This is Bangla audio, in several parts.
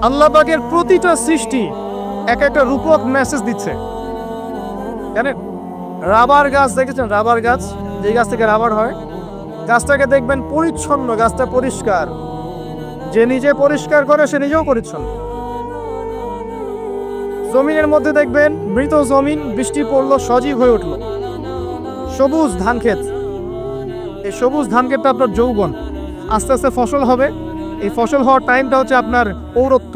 আল্লাহ পাকের প্রতিটা সৃষ্টি এক একটা রূপক মেসেজ দিচ্ছে। জানেন, রাবার গাছ দেখেছেন? রাবার গাছ, যে গাছ থেকে রাবার হয়, গাছটাকে দেখবেন পরিচ্ছন্ন, গাছটা পরিষ্কার। যে নিজে পরিষ্কার করে সে নিজেও পরিচ্ছন্ন। জমিনের মধ্যে দেখবেন মৃত জমিন, বৃষ্টি পড়লো, সজীব হয়ে উঠলো। সবুজ ধান ক্ষেত, এই সবুজ ধান ক্ষেতটা আপনার যৌবন, আস্তে আস্তে ফসল হবে। এই ফসল হওয়ার টাইমটা হচ্ছে আপনার পৌরত্ব।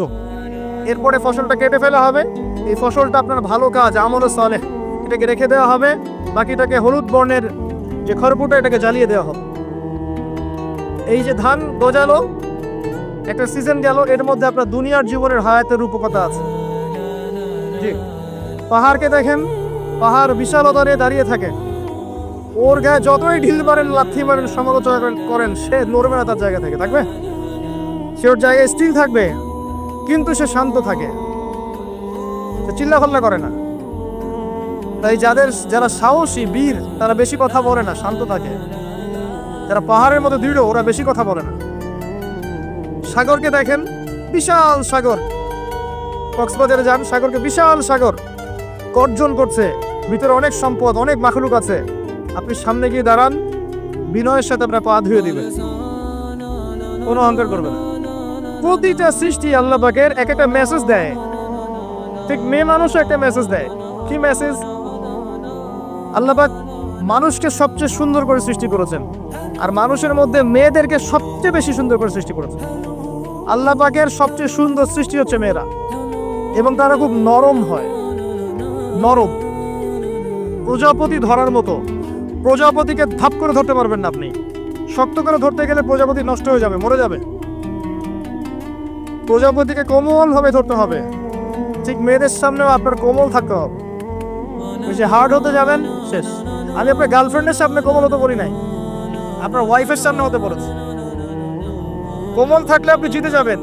এরপরে ফসলটা কেটে ফেলা হবে। এই ফসলটা আপনার ভালো কাজ, আমলে সালেহ, এটাকে রেখে দেওয়া হবে। বাকিটাকে হলুদ বর্ণের যে খড়কুটা, এটাকে জ্বালিয়ে দেওয়া হবে। এই যে ধান গজালো, একটা সিজন গেল, এর মধ্যে আপনার দুনিয়ার জীবনের হায়াতের রূপকথা আছে। জি, পাহাড়কে দেখেন, পাহাড় বিশালতা নিয়ে দাঁড়িয়ে থাকে। ওর গায়ে যতই ঢিল মারেন, লাথি মারেন, সমালোচনা করেন, সে নড়বে না তার জায়গা থেকে, থাকবে। সে ওর জায়গায় স্থির থাকবে, কিন্তু সে শান্ত থাকে, সে চিল্লাফাল্লা করে না। তাই যারা সাহসী বীর, তারা বেশি কথা বলে না, শান্ত থাকে। যারা পাহাড়ের মধ্যে দৃঢ়, ওরা বেশি কথা বলে না। সাগরকে দেখেন, বিশাল সাগর, কক্সবাজারে যান, সাগরকে বিশাল সাগর গর্জন করছে, ভিতরে অনেক সম্পদ, অনেক মাখলুক আছে। আপনি সামনে গিয়ে দাঁড়ান, বিনয়ের সাথে আপনার পা ধুয়ে দিবেন, কোনো অহংকার করবে না। প্রতিটা সৃষ্টি আল্লাহ পাকের এক একটা মেসেজ দেয়। ঠিক মেয়ে মানুষও একটা মেসেজ দেয়। কি মেসেজ? আল্লাহ পাক মানুষকে সবচেয়ে সুন্দর করে সৃষ্টি করেছেন, আর মানুষের মধ্যে মেয়েদেরকে সবচেয়ে বেশি সুন্দর করে সৃষ্টি করেছেন। আল্লাহ পাকের সবচেয়ে সুন্দর সৃষ্টি হচ্ছে মেয়েরা, এবং তারা খুব নরম হয়, নরম, প্রজাপতি ধরার মতো। প্রজাপতিকে ধাপ করে ধরতে পারবেন না আপনি, শক্ত করে ধরতে গেলে প্রজাপতি নষ্ট হয়ে যাবে, মরে যাবে। প্রজাপতিকে কোমল ভাবে ধরতে হবে। ঠিক মেয়েদের সামনেও আপনার কোমল থাকতে হবে। বেশি হার্ড হতে যাবেন, শেষ। আমি আপনার গার্লফ্রেন্ডের সামনে কোমল হতে বলি নাই, আপনার ওয়াইফের সামনে হতে বলেছি। কোমল থাকলে আপনি জিতে যাবেন।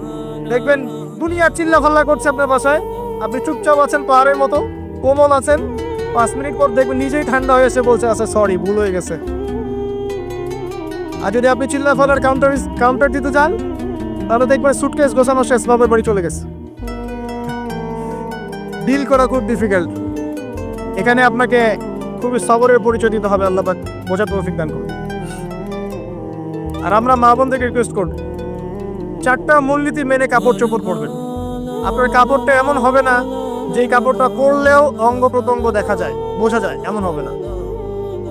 দেখবেন দুনিয়া চিল্লা ফাল্লা করছে আপনার বাসায়, আপনি চুপচাপ আছেন, পাহাড়ের মতো কোমল আছেন। 5 মিনিট পর দেখবেন নিজেই ঠান্ডা হয়ে এসে বলছে, আচ্ছা সরি, ভুল হয়ে গেছে। আর যদি আপনি চিল্লা ফাল্লার কাউন্টার দিতে যান, তাহলে দেখবেন সুটকেস গোছানো শেষ, বাবার বাড়ি চলে গেছে। ডিল করা খুব ডিফিকাল্ট। এখানে আপনাকে খুবই সবরের পরিচয় দিতে হবে। আল্লাহ পাক বোঝার তৌফিক দান করুন। আর আমরা মা বোনদেরকে রিকোয়েস্ট করব, 4টা মূলনীতি মেনে কাপড় চোপড় পরবেন। আপনার কাপড়টা এমন হবে না যেই কাপড়টা পরলেও অঙ্গ প্রত্যঙ্গ দেখা যায়, বোঝা যায়, এমন হবে না।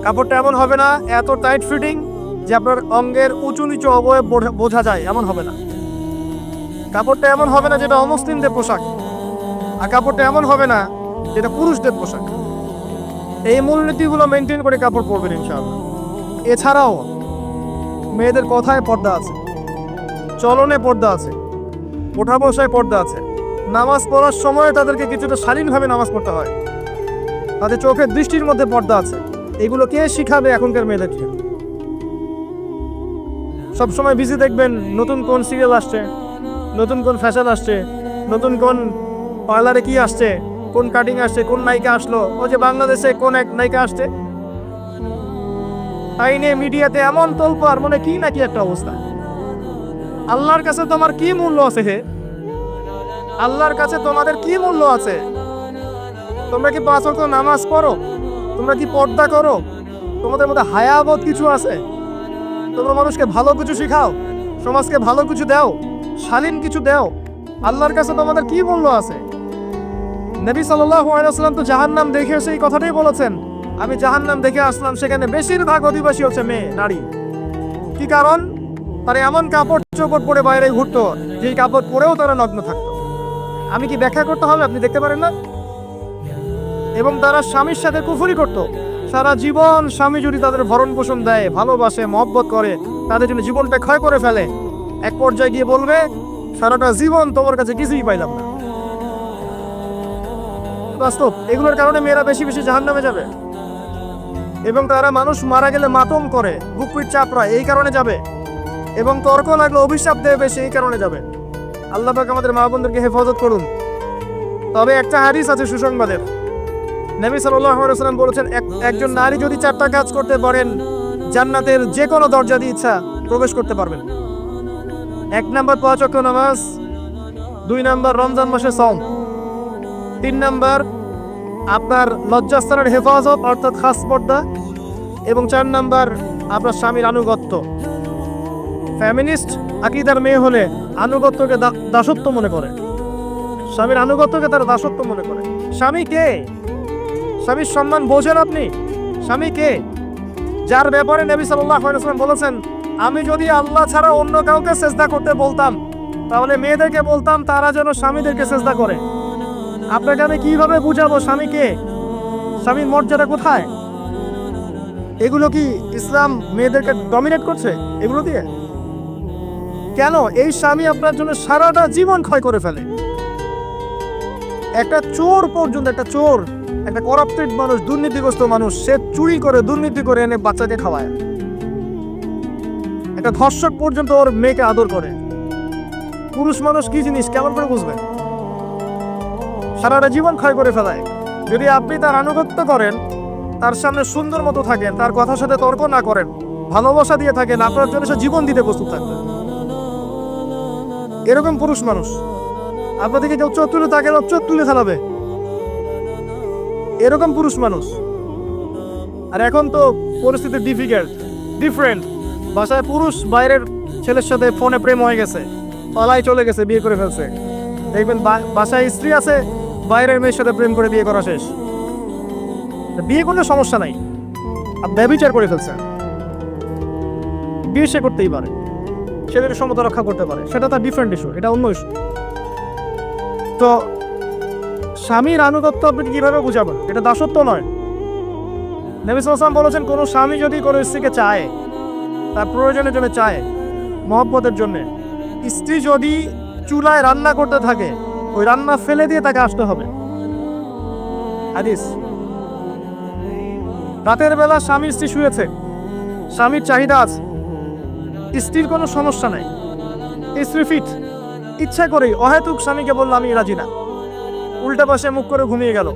কাপড়টা এমন হবে না এত টাইট ফিটিং যে আপনার অঙ্গের উঁচু নিচু অবয়ব বোঝা যায়, এমন হবে না। কাপড়টা এমন হবে না যেটা অমুসলিমদের পোশাক, আর কাপড়টা এমন হবে না যেটা পুরুষদের পোশাক। এই মূলনীতিগুলো মেনটেন করে কাপড় পরবেন ইনশাআল্লাহ। এছাড়াও মেয়েদের কথায় পর্দা আছে, চলনে পর্দা আছে, ওঠা বসায় পর্দা আছে। নামাজ পড়ার সময় তাদেরকে কিছুটা শালীনভাবে নামাজ পড়তে হয়। তাদের চোখের দৃষ্টির মধ্যে পর্দা আছে। এগুলো কে শিখাবে এখনকার মেয়েদেরকে? সবসময় বিজি দেখবেন, নতুন কোন সিরিয়াল আসছে, নতুন কোন ফ্যাশন আসছে, নতুন কোন পার্লারে কি আসছে, কোন কাটিং আসছে, কোন নায়িকা আসলো, ও যে বাংলাদেশে কোন এক নায়িকা আসছে, তাই নিয়ে মিডিয়াতে এমন তোলপাড়, মনে কি নাকি একটা অবস্থা। আল্লাহর কাছে তোমার কি মূল্য আছে হে? আল্লাহর কাছে তোমাদের কি মূল্য আছে? তোমরা কি 5 ওয়াক্ত নামাজ পড়ো? তোমরা কি পর্দা করো? তোমাদের মধ্যে হায়াবোধ কিছু আছে? তোমরা মানুষকে ভালো কিছু শিখাও, সমাজকে ভালো কিছু দাও, শালীন কিছু দাও। আল্লাহর কাছে তোমাদের কি মূল্য আছে? নবী সাল্লাল্লাহু আলাইহি ওয়াসাল্লাম তো জাহান্নাম দেখে সেই কথাটাই বলেছেন, আমি জাহান্নাম দেখে আসলাম, সেখানে বেশিরভাগ অধিবাসী হচ্ছে মেয়ে, নারী। কি কারণ? তারা এমন কাপড় চোপড় পরে বাইরে ঘুরতো, যেই কাপড় পরেও তারা নগ্ন থাকতো। আমি কি ব্যাখ্যা করতে হবে? আপনি দেখতে পারেন না? এবং তারা স্বামীর সাথে কুফরি করত। সারা জীবন স্বামী যদি তাদের ভরণ পোষণ দেয়, ভালোবাসে, মহব্বত করে, তাদের জন্য জীবনটা ক্ষয় করে ফেলে, এক পর্যায়ে গিয়ে বলবে, সারাটা জীবন তোমার কাছে কিছুই পাইলাম না। বাস্তব। এগুলোর কারণে মেয়েরা বেশি বেশি জাহান্নামে যাবে। এবং তারা মানুষ মারা গেলে মাতম করে, বুক পিঠ চাপড়ায়, এই কারণে যাবে। এবং তর্ক লাগলে অভিশাপ দেবে, সেই কারণে যাবে। আল্লাহ পাক আমাদের মা বোনদেরকে হেফাজত করুন। তবে একটা হাদিস আছে সুসংবাদের। নবী সাল্লাল্লাহু আলাইহি ওয়াসাল্লাম বলেছেন, একজন নারী যদি 4টা কাজ করতে পারেন, জান্নাতের যে কোনো দরজা দিয়ে ইচ্ছা প্রবেশ করতে পারবেন। 1 নাম্বার 5 ওয়াক্ত নামাজ, 2 নাম্বার রমজান মাসে সওম, 3 নাম্বার আপনার লজ্জাস্থানের হেফাজত অর্থাৎ খাস পর্দা, এবং 4 নাম্বার আপনার স্বামীর আনুগত্য। ফ্যামিনিস্ট আকীদার মেয়ে হলে আনুগত্যকে দাসত্ব মনে করে, স্বামীর আনুগত্যকে তারা দাসত্ব মনে করে। স্বামী কে? স্বামীর সম্মান বোঝেন আপনি? স্বামী কে? যার ব্যাপারে নবী সাল্লাল্লাহু আলাইহি ওয়াসাল্লাম বলেছেন, আমি যদি আল্লাহ ছাড়া অন্য কাউকে সেজদা করতে বলতাম তাহলে মেয়েদেরকে বলতাম তারা যেন স্বামীদেরকে সেজদা করে। আপনাকে আমি কিভাবে বুঝাবো স্বামীকে? স্বামীর মর্যাদা কোথায়? এগুলো কি ইসলাম মেয়েদেরকে ডমিনেট করছে এগুলো দিয়ে? কেন? এই স্বামী আপনার জন্য সারাটা জীবন ক্ষয় করে ফেলে। একটা চোর পর্যন্ত, একটা চোর, একটা করাপ্টেড মানুষ, দুর্নীতিগ্রস্ত মানুষ, সে চুরি করে দুর্নীতি করে এনে বাচ্চাকে খাওয়ায়। একটা ধর্ষক পর্যন্ত ওর মেয়েকে আদর করে। পুরুষ মানুষ কি জিনিস কেমন করে বুঝবেন? সারাটা জীবন ক্ষয় করে ফেলায়। যদি আপনি তার আনুগত্য করেন, তার সামনে সুন্দর মতো থাকেন, তার কথার সাথে তর্ক না করেন, ভালোবাসা দিয়ে থাকেন, আপনার জন্য সে জীবন দিতে প্রস্তুত থাকবে। এরকম পুরুষ মানুষ। আপনাদেরকে কেউ চোখ তুলে তাকে চোখ তুলে ফেলাবে, এরকম পুরুষ মানুষ। আর এখন তো পরিস্থিতি ডিফারেন্ট। বাসায় পুরুষ বাইরের ছেলের সাথে ফোনে প্রেম হয়ে গেছে, পালাই চলে গেছে, বিয়ে করে ফেলছে। দেখবেন বাসায় স্ত্রী আছে, বাইরের মেয়ের সাথে প্রেম করে বিয়ে করা শেষ। বিয়ে করলে সমস্যা নাই, ব্যভিচার করে ফেলছে। বিয়ে সে করতেই পারে, সেদের সমতা রক্ষা করতে পারে, সেটা তার ডিফারেন্ট ইস্যু, এটা অন্য ইস্যু। তো স্বামীর আনুগত্য আপনি কিভাবে বুঝাবেন? এটা দাসত্ব নয়। নবী সাল্লাল্লাহু আলাইহি ওয়াসাল্লাম বলেছেন, কোনো স্বামী যদি কোনো স্ত্রীকে চায়, তার প্রয়োজনের জন্য চায়, মহব্বতের জন্য, স্ত্রী যদি চুলায় রান্না করতে থাকে, ওই রান্না ফেলে দিয়ে তাকে আসতে হবে। হাদিস। রাতের বেলা স্বামী স্ত্রী শুয়েছে, স্বামীর চাহিদা আছে, স্ত্রীর কোনো সমস্যা নাই, স্ত্রী ফিট, ইচ্ছা করেই অহেতুক স্বামীকে বলল আমি রাজি না, উল্টা পাশে মুখ করে ঘুমিয়ে গেল।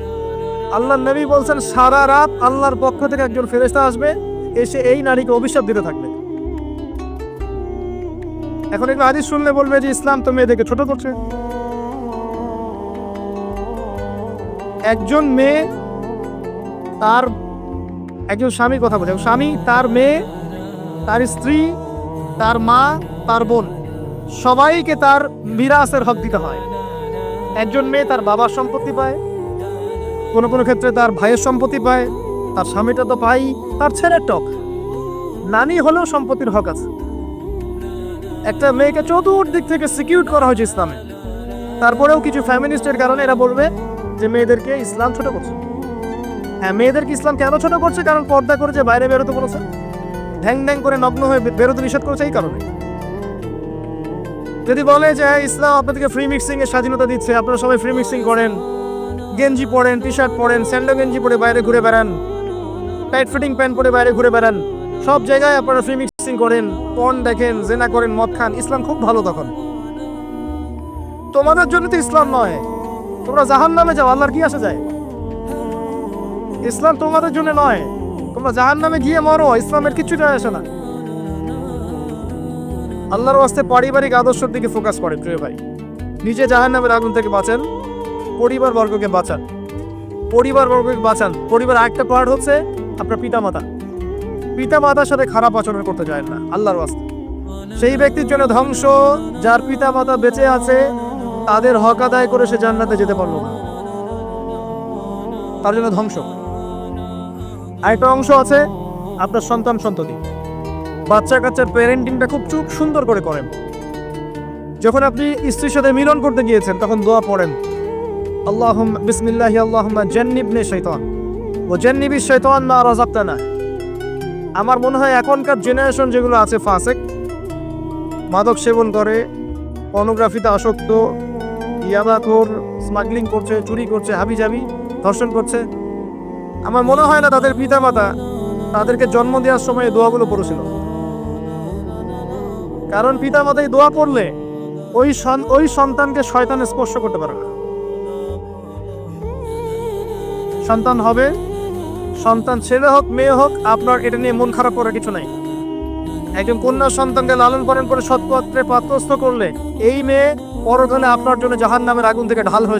আল্লাহর নবী বলছেন, সারা রাত আল্লাহর পক্ষ থেকে একজন ফেরেশতা আসবে, এসে এই নারীকে অভিশাপ দিতে থাকবে। এখন একটু হাদিস শুনলে বলবে যে ইসলাম তো মেয়েদেরকে ছোট করছে। একজন মেয়ে তার, একজন স্বামীর কথা বলছে, স্বামী তার মেয়ে, তার স্ত্রী, তার মা, তার বোন, সবাইকে তার মিরাসের হক দিতে হয়। একজন মেয়ে তার বাবার সম্পত্তি পায়, কোনো কোনো ক্ষেত্রে তার ভাইয়ের সম্পত্তি পায়, তার স্বামীটা তো পাই, তার ছেলের টক, নানি হলেও সম্পত্তির হক আছে। একটা মেয়েকে চতুর্দিক থেকে সিকিউর করা হয়েছে ইসলামে। তারপরেও কিছু ফ্যামিনিস্টের কারণে এরা বলবে যে মেয়েদেরকে ইসলাম ছোট করছে। হ্যাঁ, মেয়েদেরকে ইসলাম কেন ছোট করছে? কারণ পর্দা করে যে বাইরে বেরোতে বলেছে, ঢ্যাং ঢ্যাং করে নগ্ন হয়ে বেরোতে নিষেধ করেছে, এই কারণে। যদি বলে যে ইসলাম আপনাদেরকে ফ্রি মিক্সিং এর স্বাধীনতা দিচ্ছে, আপনারা সবাই ফ্রি মিক্সিং করেন, গেঞ্জি পরেন, টি শার্ট পরেন, স্যান্ডো গেঞ্জি পরে বাইরে ঘুরে বেড়ান, টাইট ফিটিং প্যান্ট পরে বাইরে ঘুরে বেড়ান, সব জায়গায় আপনারা ফ্রি মিক্সিং করেন, পর্ন দেখেন, জেনা করেন, মদ খান, ইসলাম খুব ভালো। তখন তোমাদের জন্য তো ইসলাম নয়, তোমরা জাহান্নামে যাও, আল্লাহর কি আসে যায়? ইসলাম তোমাদের জন্য নয়, তোমরা জাহান্নামে গিয়ে মরো, ইসলামের কিছু যায় আসে না। আল্লাহর ওয়াস্তে পারিবারিক আদর্শের দিকে ফোকাস করেন প্রিয় ভাই। নিজে জাহান্নামের আগুন থেকে বাঁচেন, পরিবার বর্গকে বাঁচান, পরিবার একটা পার্ট হচ্ছে আপনার পিতামাতার সাথে খারাপ আচরণ করতে যায় না আল্লাহর ওয়াস্তে। সেই ব্যক্তির জন্য ধ্বংস যার পিতামাতা বেঁচে আছে, তাদের হক আদায় করে সে জান্নাতে যেতে পারলো না, তার জন্য ধ্বংস। আরেকটা অংশ আছে আপনার সন্ততি, বাচ্চা কাচ্চার প্যারেন্টিংটা খুব সুন্দর করে করেন। যখন আপনি স্ত্রীর সাথে মিলন করতে গিয়েছেন তখন দোয়া পড়েন, আল্লাহুম্মা বিসমিল্লাহি আল্লাহুম্মা জান্নিবনি শাইতান ওয়া জান্নিবিশ শাইতান মা রাযাকতানা। আমার মনে হয় এখনকার জেনারেশন যেগুলো আছে ফাসেক, মাদক সেবন করে, পর্নোগ্রাফিতে আসক্ত, ইয়াবাখোর, স্মাগলিং করছে, চুরি করছে, হাবিজাবি, ধর্ষণ করছে, আমার মনে হয় না তাদের পিতামাতা তাদেরকে জন্ম দেওয়ার সময় দোয়াগুলো পড়েছিল। কারণ পিতামাতা এই দোয়া পড়লে ওই সন্তানকে শয়তান স্পর্শ করতে পারে না। সন্তান হবে, সন্তান ছেলে হোক মেয়ে হোক, আপনার এটা নিয়ে মন খারাপ করার কিছু নাই। একজন কন্যা সন্তানকে লালন পালন করে সৎ পাত্রে পাত্রস্থ করলে এই মেয়ে পরকালে আপনার জন্য জাহান্নামের আগুন থেকে ঢাল হয়ে